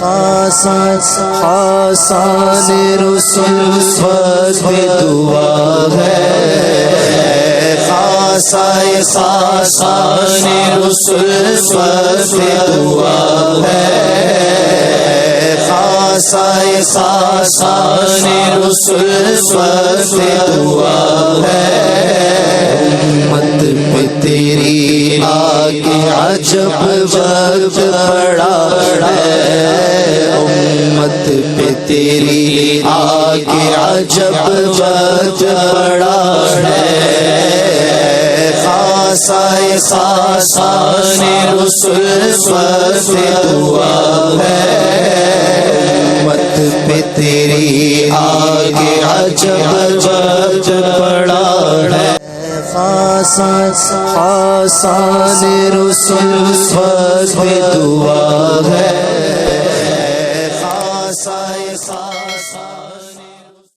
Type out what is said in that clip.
خاصان رسول وقت دعا ہے خاصان رسول وقت دعا ہے خاصان رسول وقت دعا ہے امت پہ تیری آگے عجب وقت پڑا ہے امت پہ تیری آگے عجب وقت پڑا ہے خاصان رسول وقت دعا ہے امت پہ تیری آگے عجب وقت پڑا ہے خاصان رسول وقت دعا ہے خاصان